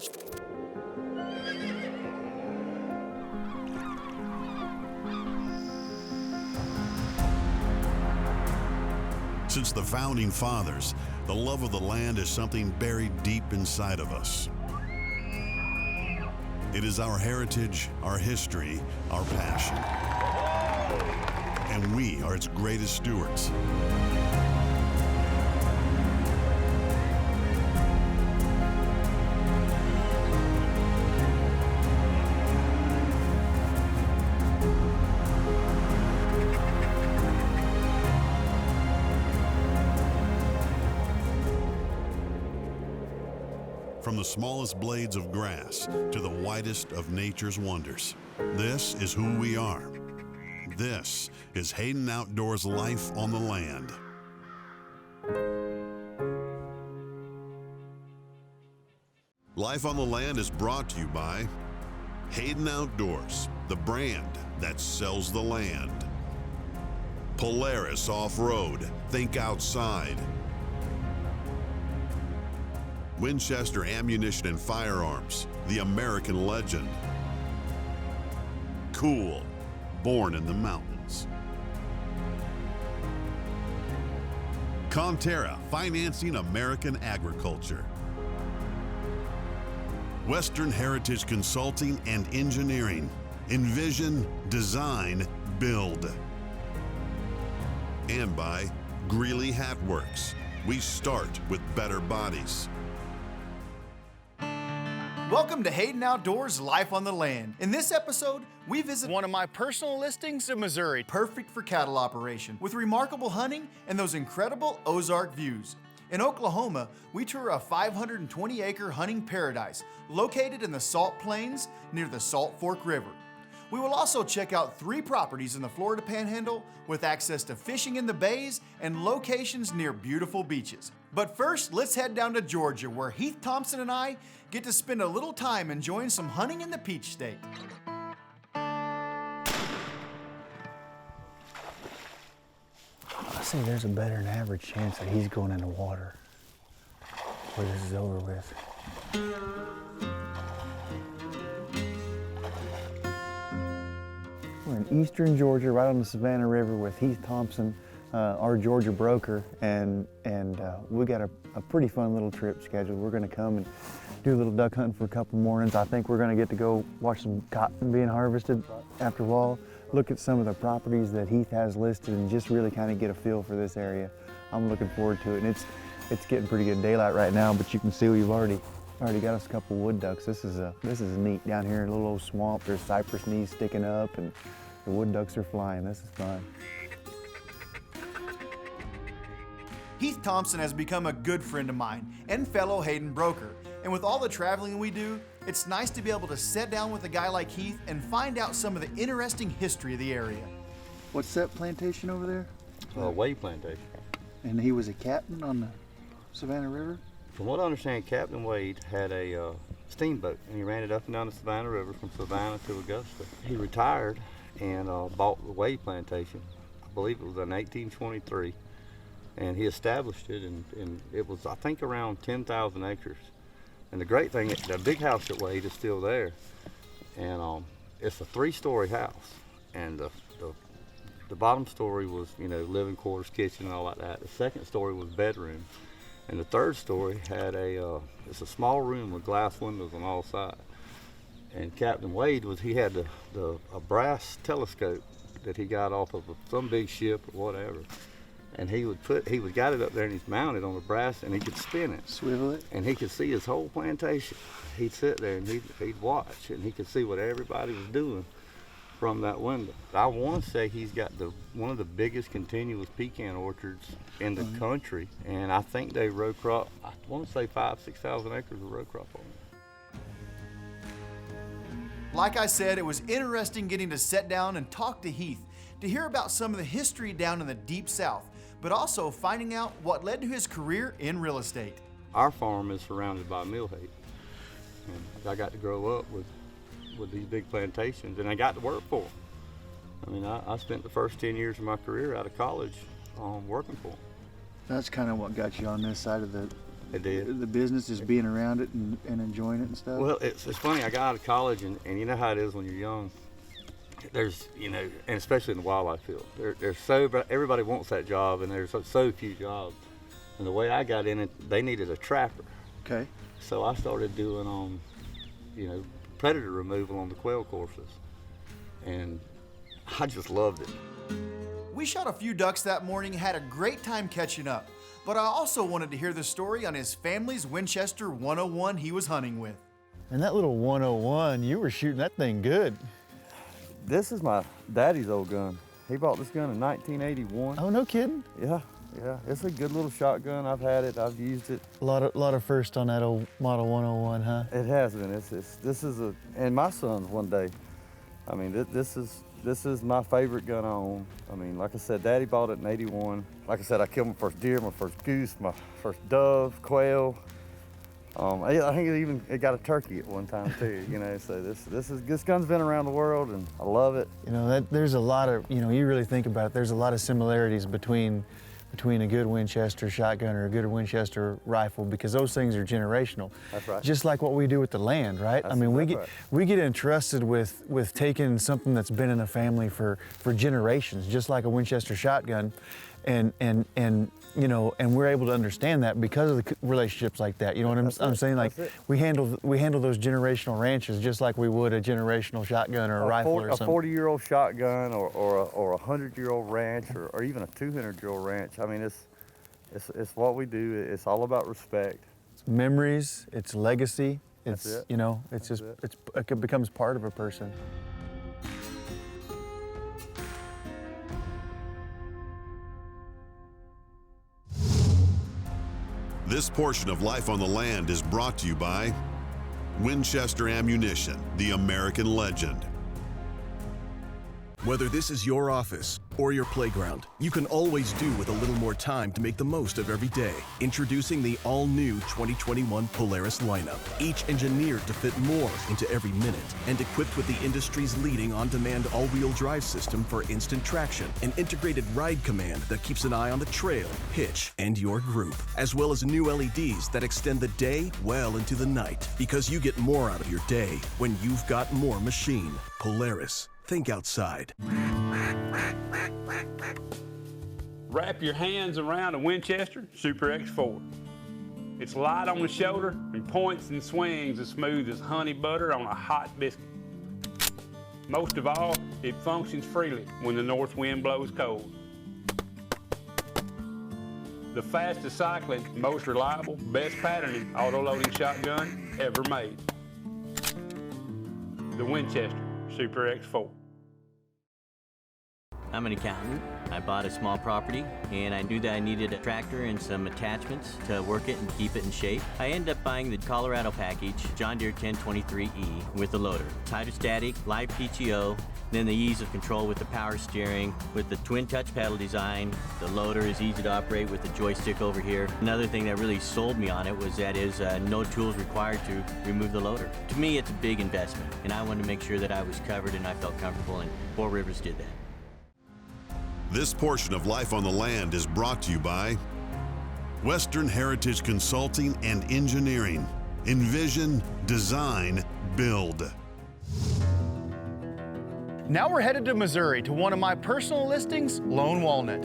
Since the founding fathers, the love of the land is something buried deep inside of us. It is our heritage, our history, our passion. And we are its greatest stewards. From the smallest blades of grass to the widest of nature's wonders, this is who we are. This is Hayden Outdoors Life on the Land. Life on the Land is brought to you by Hayden Outdoors, the brand that sells the land. Polaris Off-Road, think outside. Winchester Ammunition and Firearms, the American legend. Cool, born in the mountains. Conterra, financing American agriculture. Western Heritage Consulting and Engineering, envision, design, build. And by Greeley Hat Works, we start with better bodies. Welcome to Hayden Outdoors Life on the Land. In this episode, we visit one of my personal listings in Missouri. Perfect for cattle operation, with remarkable hunting and those incredible Ozark views. In Oklahoma, we tour a 520-acre hunting paradise located in the Salt Plains near the Salt Fork River. We will also check out 3 properties in the Florida Panhandle with access to fishing in the bays and locations near beautiful beaches. But first, let's head down to Georgia, where Heath Thompson and I get to spend a little time enjoying some hunting in the Peach State. I say there's a better than average chance that he's going in the water before this is over with. We're in eastern Georgia, right on the Savannah River with Heath Thompson, our Georgia broker, and we got a pretty fun little trip scheduled. We're going to come and do a little duck hunting for a couple mornings. I think we're going to get to go watch some cotton being harvested after a while, look at some of the properties that Heath has listed, and just really kind of get a feel for this area. I'm looking forward to it, and it's getting pretty good daylight right now, but you can see we've already got us a couple wood ducks. This is neat. Down here in a little old swamp, there's cypress knees sticking up, and the wood ducks are flying. This is fun. Heath Thompson has become a good friend of mine and fellow Hayden broker. And with all the traveling we do, it's nice to be able to sit down with a guy like Heath and find out some of the interesting history of the area. What's that plantation over there? Wade Plantation. And he was a captain on the Savannah River? From what I understand, Captain Wade had a steamboat, and he ran it up and down the Savannah River from Savannah to Augusta. He retired and bought the Wade Plantation. I believe it was in 1823. And he established it, and it was, I think, around 10,000 acres. And the great thing, the big house at Wade is still there. And it's a 3-story house. And the bottom story was, living quarters, kitchen, and all like that. The second story was bedroom. And the third story had it's a small room with glass windows on all sides. And Captain Wade he had a brass telescope that he got off of some big ship or whatever. And he got it up there and he's mounted on the brass, and he could spin it. Swivel it? And he could see his whole plantation. He'd sit there and he'd watch, and he could see what everybody was doing from that window. I want to say he's got one of the biggest continuous pecan orchards in the country, and I think they row crop, I want to say 5,000-6,000 acres of row crop on it. Like I said, it was interesting getting to sit down and talk to Heath, to hear about some of the history down in the Deep South, but also finding out what led to his career in real estate. Our farm is surrounded by mill hay, and I got to grow up with these big plantations, and I got to work for them. I mean, I spent the first 10 years of my career out of college working for them. That's kind of what got you on this side of the It did. The business is being around it and enjoying it and stuff? Well, it's funny. I got out of college, and you know how it is when you're young. There's, you know, and especially in the wildlife field, everybody wants that job, and there's so few jobs. And the way I got in it, they needed a trapper. Okay. So I started doing, you know, predator removal on the quail courses, and I just loved it. We shot a few ducks that morning, had a great time catching up, but I also wanted to hear the story on his family's Winchester 101 he was hunting with. And that little 101, you were shooting that thing good. This is my daddy's old gun. He bought this gun in 1981. Oh, no kidding? Yeah, it's a good little shotgun. I've had it, I've used it. A lot of first on that old model 101, huh? It has been. And my son's one day. I mean, this is my favorite gun I own. I mean, like I said, Daddy bought it in '81. Like I said, I killed my first deer, my first goose, my first dove, quail. I think it got a turkey at one time too. You know, so this gun's been around the world, and I love it. You know, there's a lot of, you know, you really think about it, there's a lot of similarities between a good Winchester shotgun or a good Winchester rifle, because those things are generational. That's right. Just like what we do with the land, right? I mean, we get entrusted with taking something that's been in the family for generations, just like a Winchester shotgun, and you know, and we're able to understand that because of the relationships like that. You know what I'm saying? Like we handle those generational ranches just like we would a generational shotgun or a rifle or something. A 40-year-old shotgun or a 100-year-old ranch or even a 200-year-old ranch. I mean, it's what we do. It's all about respect. It's memories. It's legacy. That's it. You know, it becomes part of a person. This portion of Life on the Land is brought to you by Winchester Ammunition, the American legend. Whether this is your office or your playground, you can always do with a little more time to make the most of every day. Introducing the all-new 2021 Polaris lineup, each engineered to fit more into every minute and equipped with the industry's leading on-demand all-wheel drive system for instant traction, an integrated ride command that keeps an eye on the trail, hitch, and your group, as well as new LEDs that extend the day well into the night, because you get more out of your day when you've got more machine. Polaris. Think outside. Wrap your hands around a Winchester Super X4. It's light on the shoulder and points and swings as smooth as honey butter on a hot biscuit. Most of all, it functions freely when the north wind blows cold. The fastest cycling, most reliable, best patterning auto-loading shotgun ever made. The Winchester Super X4. I'm an accountant. I bought a small property and I knew that I needed a tractor and some attachments to work it and keep it in shape. I ended up buying the Colorado package, John Deere 1023E with the loader. It's hydrostatic, live PTO, then the ease of control with the power steering, with the twin touch pedal design. The loader is easy to operate with the joystick over here. Another thing that really sold me on it was that is no tools required to remove the loader. To me, it's a big investment, and I wanted to make sure that I was covered and I felt comfortable, and Four Rivers did that. This portion of Life on the Land is brought to you by Western Heritage Consulting and Engineering. Envision, design, build. Now we're headed to Missouri to one of my personal listings, Lone Walnut.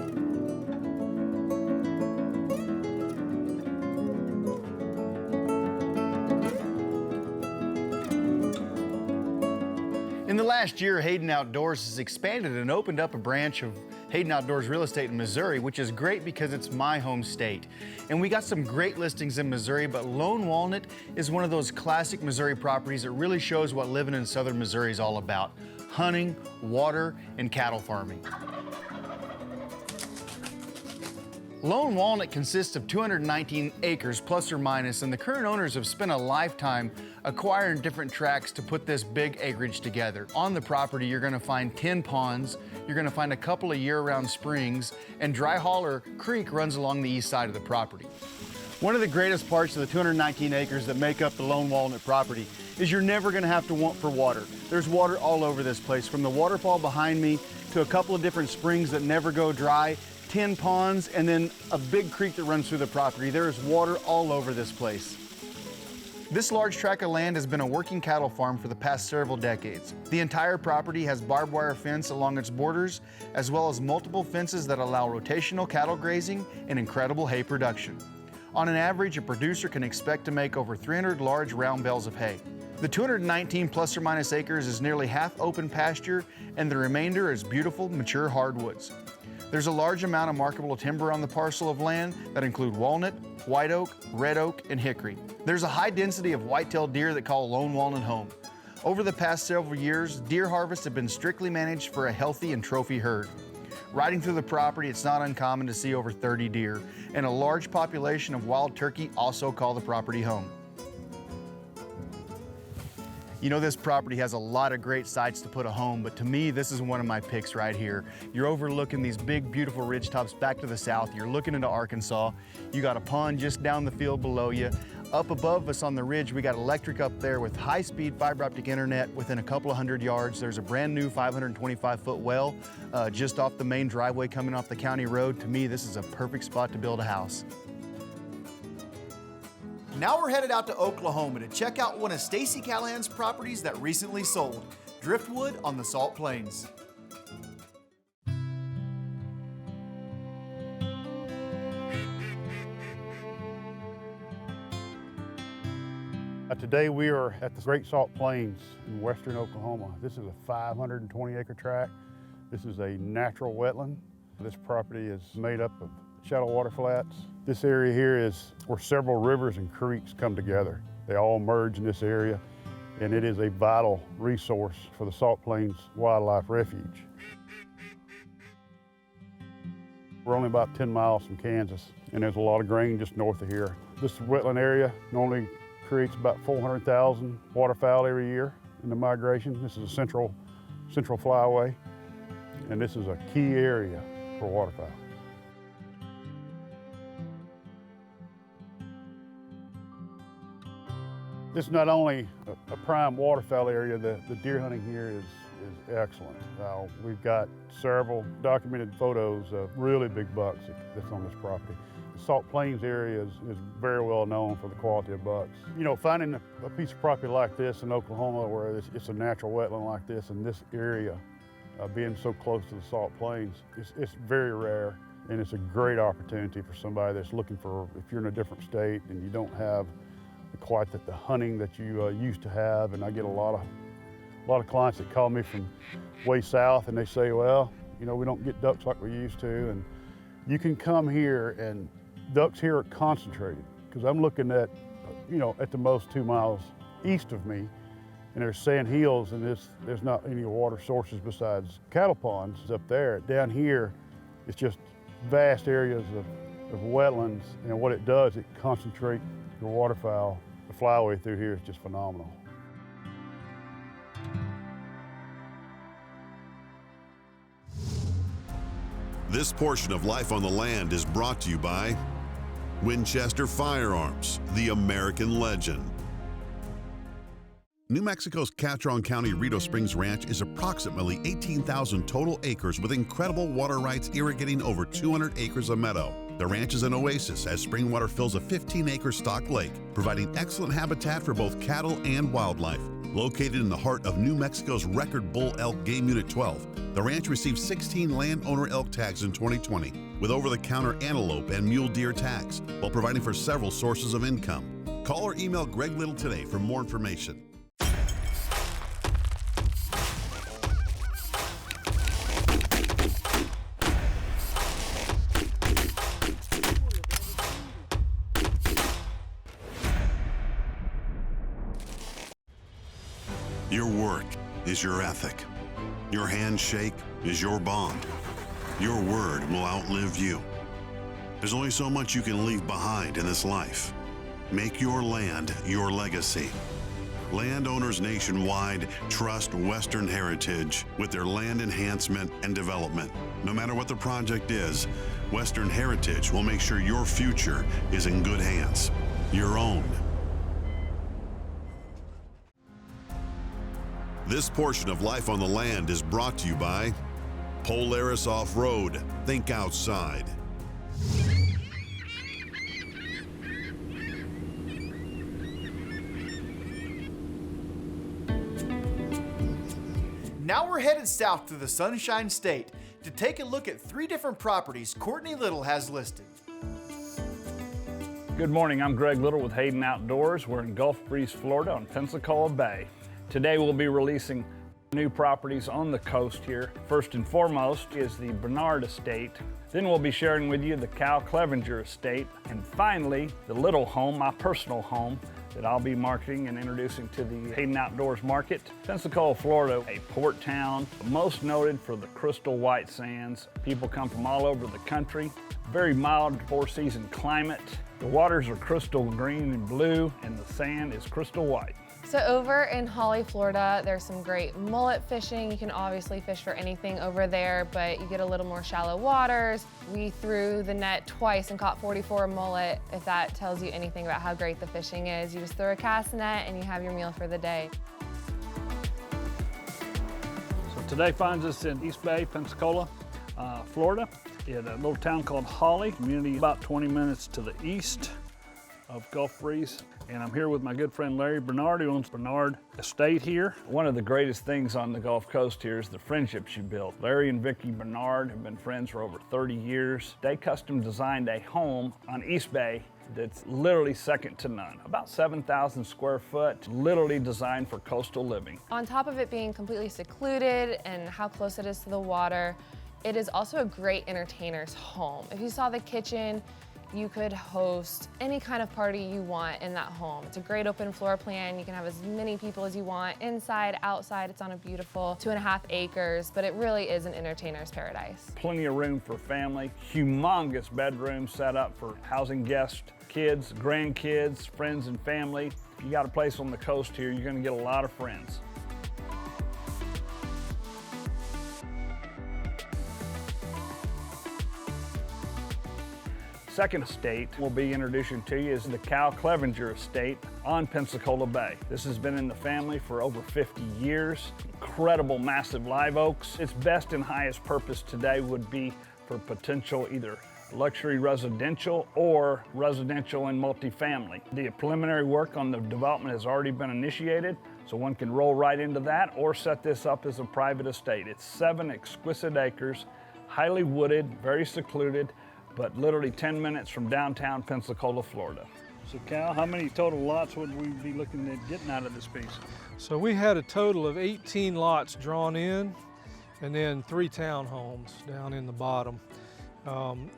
In the last year, Hayden Outdoors has expanded and opened up a branch of Hayden Outdoors Real Estate in Missouri, which is great because it's my home state. And we got some great listings in Missouri, but Lone Walnut is one of those classic Missouri properties that really shows what living in southern Missouri is all about: hunting, water, and cattle farming. Lone Walnut consists of 219 acres plus or minus, and the current owners have spent a lifetime acquiring different tracts to put this big acreage together. On the property, you're gonna find 10 ponds, you're gonna find a couple of year-round springs, and Dry Holler Creek runs along the east side of the property. One of the greatest parts of the 219 acres that make up the Lone Walnut property is you're never gonna have to want for water. There's water all over this place, from the waterfall behind me to a couple of different springs that never go dry, 10 ponds, and then a big creek that runs through the property. There is water all over this place. This large tract of land has been a working cattle farm for the past several decades. The entire property has barbed wire fence along its borders, as well as multiple fences that allow rotational cattle grazing and incredible hay production. On an average, a producer can expect to make over 300 large round bales of hay. The 219 plus or minus acres is nearly half open pasture, and the remainder is beautiful, mature hardwoods. There's a large amount of marketable timber on the parcel of land that include walnut, white oak, red oak, and hickory. There's a high density of white-tailed deer that call Lone Walnut home. Over the past several years, deer harvests have been strictly managed for a healthy and trophy herd. Riding through the property, it's not uncommon to see over 30 deer, and a large population of wild turkey also call the property home. You know, this property has a lot of great sites to put a home, but to me, this is one of my picks right here. You're overlooking these big, beautiful ridge tops back to the south. You're looking into Arkansas. You got a pond just down the field below you. Up above us on the ridge, we got electric up there with high-speed fiber optic internet within a couple of hundred yards. There's a brand new 525-foot well just off the main driveway coming off the county road. To me, this is a perfect spot to build a house. Now we're headed out to Oklahoma to check out one of Stacy Callahan's properties that recently sold, Driftwood on the Salt Plains. Today we are at the Great Salt Plains in western Oklahoma. This is a 520-acre tract. This is a natural wetland. This property is made up of shallow water flats. This area here is where several rivers and creeks come together. They all merge in this area, and it is a vital resource for the Salt Plains Wildlife Refuge. We're only about 10 miles from Kansas, and there's a lot of grain just north of here. This wetland area normally creates about 400,000 waterfowl every year in the migration. This is a central flyway, and this is a key area for waterfowl. This is not only a prime waterfowl area, the deer hunting here is excellent. We've got several documented photos of really big bucks that's on this property. The Salt Plains area is very well known for the quality of bucks. You know, finding a piece of property like this in Oklahoma where it's a natural wetland like this in this area, being so close to the Salt Plains, it's very rare, and it's a great opportunity for somebody that's looking for, if you're in a different state and you don't have quite the hunting that you used to have. And I get a lot of clients that call me from way south, and they say, well, you know, we don't get ducks like we used to. And you can come here, and ducks here are concentrated, because I'm looking at, you know, at the most 2 miles east of me, and there's sand hills, and there's not any water sources besides cattle ponds up there. Down here, it's just vast areas of wetlands, and what it does, it concentrates your waterfowl. The flyway through here is just phenomenal. This portion of Life on the Land is brought to you by Winchester Firearms, the American legend. New Mexico's Catron County Rito Springs Ranch is approximately 18,000 total acres with incredible water rights irrigating over 200 acres of meadow. The ranch is an oasis as spring water fills a 15-acre stocked lake, providing excellent habitat for both cattle and wildlife. Located in the heart of New Mexico's record bull elk Game Unit 12, the ranch received 16 landowner elk tags in 2020, with over-the-counter antelope and mule deer tags, while providing for several sources of income. Call or email Greg Little today for more information. Your work is your ethic. Your handshake is your bond. Your word will outlive you. There's only so much you can leave behind in this life. Make your land your legacy. Landowners nationwide trust Western Heritage with their land enhancement and development. No matter what the project is, Western Heritage will make sure your future is in good hands. Your own. This portion of Life on the Land is brought to you by Polaris Off-Road. Think outside. Now we're headed south to the Sunshine State to take a look at 3 different properties Courtney Little has listed. Good morning, I'm Greg Little with Hayden Outdoors. We're in Gulf Breeze, Florida on Pensacola Bay. Today we'll be releasing new properties on the coast here. First and foremost is the Bernard Estate. Then we'll be sharing with you the Cal Clevenger Estate. And finally, the little home, my personal home, that I'll be marketing and introducing to the Hayden Outdoors market. Pensacola, Florida, a port town, most noted for the crystal white sands. People come from all over the country. Very mild 4-season climate. The waters are crystal green and blue, and the sand is crystal white. So over in Holly, Florida, there's some great mullet fishing. You can obviously fish for anything over there, but you get a little more shallow waters. We threw the net twice and caught 44 mullet. If that tells you anything about how great the fishing is, you just throw a cast net and you have your meal for the day. So today finds us in East Bay, Pensacola, Florida, in a little town called Holly, community about 20 minutes to the east of Gulf Breeze. And I'm here with my good friend Larry Bernard, who owns Bernard Estate here. One of the greatest things on the Gulf Coast here is the friendships you build. Larry and Vicki Bernard have been friends for over 30 years. They custom designed a home on East Bay that's literally second to none. About 7,000 square foot, literally designed for coastal living. On top of it being completely secluded and how close it is to the water, it is also a great entertainer's home. If you saw the kitchen, you could host any kind of party you want in that home. It's a great open floor plan. You can have as many people as you want, inside, outside. It's on a beautiful 2.5 acres, but it really is an entertainer's paradise. Plenty of room for family, humongous bedroom set up for housing guests, kids, grandkids, friends and family. If you got a place on the coast here, you're gonna get a lot of friends. Second estate we'll be introducing to you is the Cal Clevenger Estate on Pensacola Bay. This has been in the family for over 50 years. Incredible, massive live oaks. Its best and highest purpose today would be for potential either luxury residential or residential and multifamily. The preliminary work on the development has already been initiated, so one can roll right into that or set this up as a private estate. It's 7 exquisite acres, highly wooded, very secluded, but literally 10 minutes from downtown Pensacola, Florida. So Cal, how many total lots would we be looking at getting out of this piece? So we had a total of 18 lots drawn in, and then 3 townhomes down in the bottom.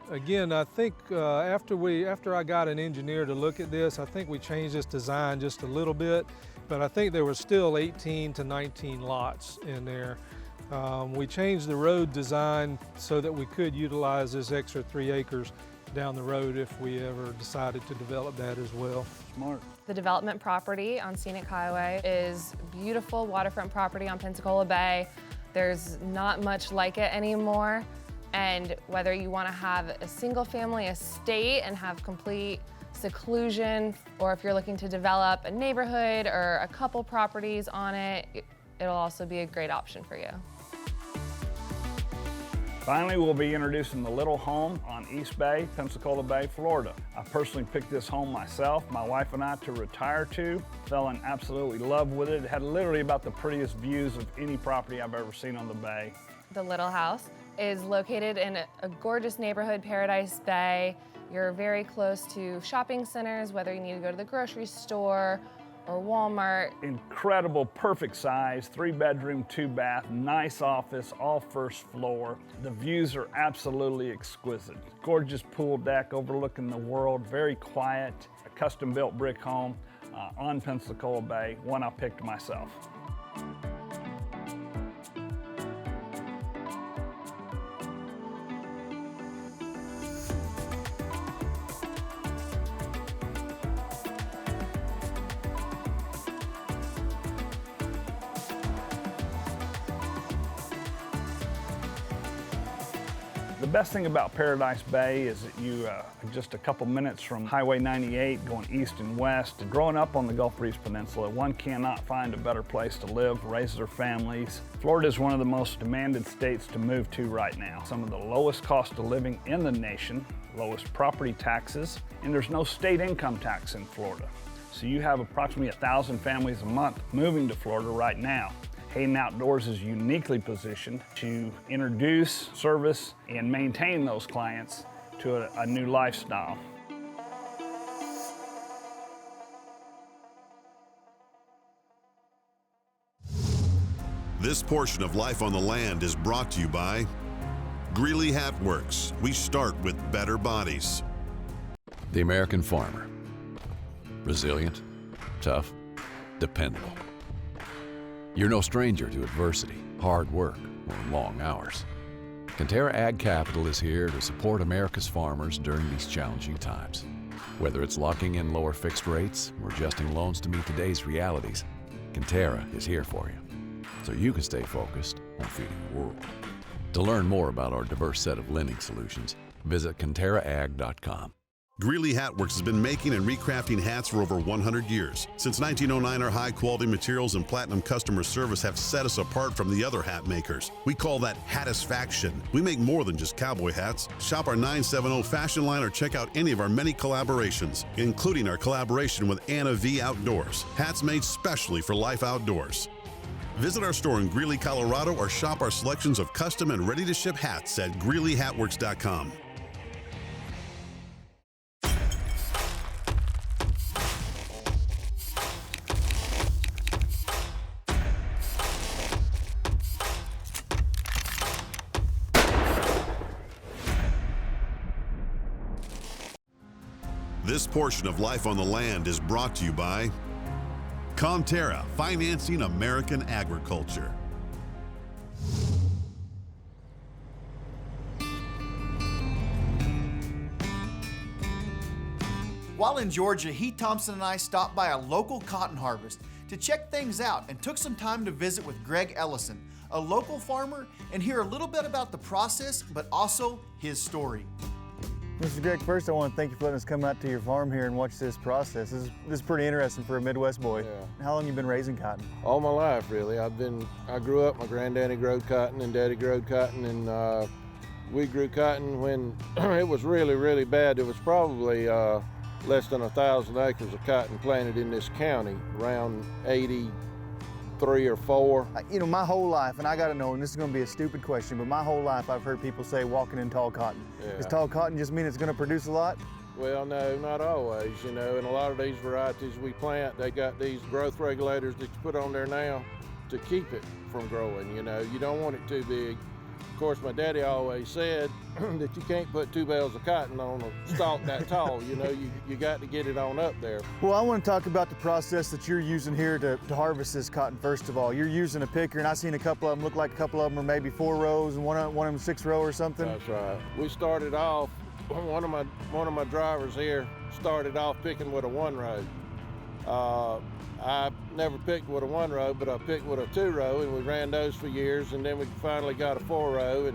Again, I think after I got an engineer to look at this, I think we changed this design just a little bit, but I think there were still 18 to 19 lots in there. We changed the road design so that we could utilize this extra 3 acres down the road if we ever decided to develop that as well. Smart. The development property on Scenic Highway is beautiful waterfront property on Pensacola Bay. There's not much like it anymore. And whether you want to have a single family estate and have complete seclusion, or if you're looking to develop a neighborhood or a couple properties on it, it'll also be a great option for you. Finally, we'll be introducing the little home on East Bay, Pensacola Bay, Florida. I personally picked this home myself, my wife and I, to retire to. Fell in absolutely love with it. It had literally about the prettiest views of any property I've ever seen on the bay. The little house is located in a gorgeous neighborhood, Paradise Bay. You're very close to shopping centers, whether you need to go to the grocery store or Walmart. Incredible, perfect size, 3-bedroom, 2-bath, nice office, all first floor. The views are absolutely exquisite. Gorgeous pool deck overlooking the world, very quiet, a custom-built brick home on Pensacola Bay, one I picked myself. The The best thing about Paradise Bay is that you are just a couple minutes from Highway 98 going east and west. And growing up on the Gulf Breeze Peninsula, one cannot find a better place to live, raise their families. Florida is one of the most demanded states to move to right now. Some of the lowest cost of living in the nation, lowest property taxes, and there's no state income tax in Florida. So you have approximately 1,000 families a month moving to Florida right now. Hayden Outdoors is uniquely positioned to introduce, service, and maintain those clients to a new lifestyle. This portion of Life on the Land is brought to you by Greeley Hat Works. We start with better bodies. The American farmer. Resilient, tough, dependable. You're no stranger to adversity, hard work, or long hours. Conterra Ag Capital is here to support America's farmers during these challenging times. Whether it's locking in lower fixed rates or adjusting loans to meet today's realities, Conterra is here for you, so you can stay focused on feeding the world. To learn more about our diverse set of lending solutions, visit ConterraAg.com. Greeley Hat Works has been making and recrafting hats for over 100 years. Since 1909, our high-quality materials and platinum customer service have set us apart from the other hat makers. We call that Hattisfaction. We make more than just cowboy hats. Shop our 970 fashion line or check out any of our many collaborations, including our collaboration with Anna V Outdoors. Hats made specially for life outdoors. Visit our store in Greeley, Colorado, or shop our selections of custom and ready-to-ship hats at GreeleyHatWorks.com. This portion of Life on the Land is brought to you by Conterra, financing American agriculture. While in Georgia, Heath Thompson and I stopped by a local cotton harvest to check things out and took some time to visit with Greg Ellison, a local farmer, and hear a little bit about the process, but also his story. Mr. Greg, first I want to thank you for letting us come out to your farm here and watch this process. This is pretty interesting for a Midwest boy. Yeah. How long have you been raising cotton? All my life, really. I grew up, my granddaddy growed cotton and daddy growed cotton, and we grew cotton when it was really, really bad. It was probably less than 1,000 acres of cotton planted in this county, around 83 or 4. You know, my whole life, and I gotta know, and this is gonna be a stupid question, but my whole life I've heard people say walking in tall cotton. Yeah. Does tall cotton just mean it's gonna produce a lot? Well, no, not always, you know, and a lot of these varieties we plant, they got these growth regulators that you put on there now to keep it from growing, you know. You don't want it too big. Of course, my daddy always said that you can't put 2 bales of cotton on a stalk that tall, you know, you got to get it on up there. Well, I want to talk about the process that you're using here to harvest this cotton, first of all. You're using a picker, and I've seen a couple of them, look like a couple of them are maybe 4 rows and one of them 6 row or something. That's right. We started off, one of my drivers here started off picking with a 1 row. I never picked with a 1 row, but I picked with a 2 row, and we ran those for years, and then we finally got a 4 row,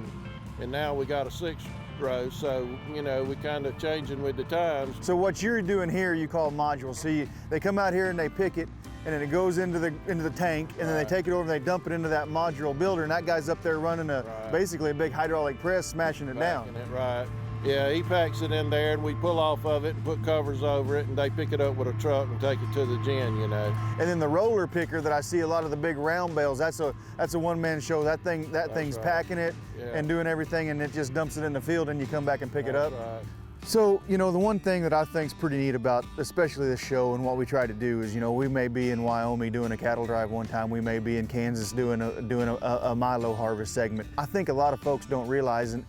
and now we got a 6 row. So, you know, we kind of changing with the times. So what you're doing here, you call modules. So they come out here and they pick it, and then it goes into the tank, and then they take it over and they dump it into that module builder, and that guy's up there running basically a big hydraulic press, smashing it down. Right. Yeah, he packs it in there, and we pull off of it and put covers over it, and they pick it up with a truck and take it to the gin, you know. And then the roller picker that I see a lot of the big round bales, that's a one-man show. That thing's right. Packing it and doing everything, and it just dumps it in the field, and you come back and pick it up. Right. So, you know, the one thing that I think is pretty neat about especially this show and what we try to do is, you know, we may be in Wyoming doing a cattle drive one time, we may be in Kansas doing a Milo harvest segment. I think a lot of folks don't realize, and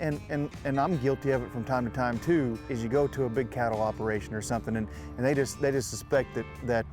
I'm guilty of it from time to time too, is you go to a big cattle operation or something, and they just suspect that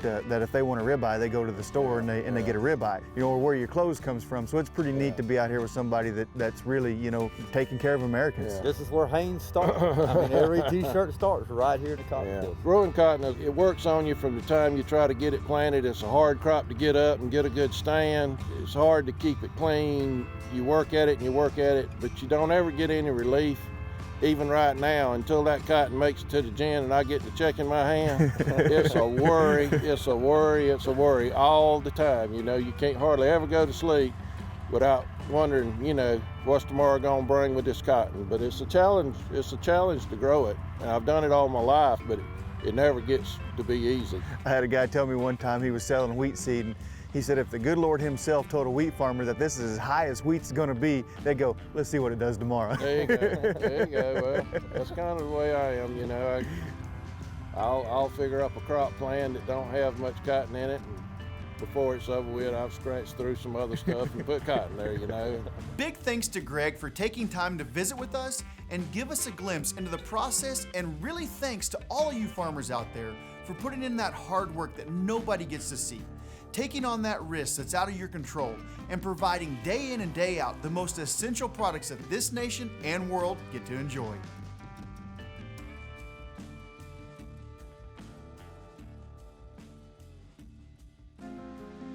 if they want a ribeye, they go to the store and they get a ribeye, you know, or where your clothes comes from. So it's pretty neat to be out here with somebody that's really, you know, taking care of Americans. Yeah. This is where Haynes started. I mean, every T-shirt starts right here in the cotton field. Growing cotton, it works on you from the time you try to get it planted. It's a hard crop to get up and get a good stand. It's hard to keep it clean. You work at it and you work at it, but you don't ever get any relief. even right now, until that cotton makes it to the gin and I get the check in my hand, it's a worry, it's a worry, it's a worry all the time. You know, you can't hardly ever go to sleep without wondering, you know, what's tomorrow gonna bring with this cotton. But it's a challenge to grow it. And I've done it all my life, but it never gets to be easy. I had a guy tell me one time he was selling wheat seed, and he said if the good Lord himself told a wheat farmer that this is as high as wheat's gonna be, they'd go, let's see what it does tomorrow. There you go, there you go. Well, that's kind of the way I am, you know. I'll figure up a crop plan that don't have much cotton in it, and before it's over with, I've scratched through some other stuff and put cotton there, you know. Big thanks to Greg for taking time to visit with us and give us a glimpse into the process, and really thanks to all of you farmers out there for putting in that hard work that nobody gets to see, taking on that risk that's out of your control, and providing day in and day out the most essential products that this nation and world get to enjoy.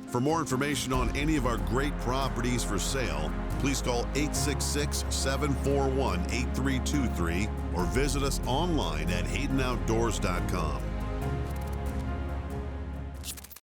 For more information on any of our great properties for sale, please call 866-741-8323 or visit us online at HaydenOutdoors.com.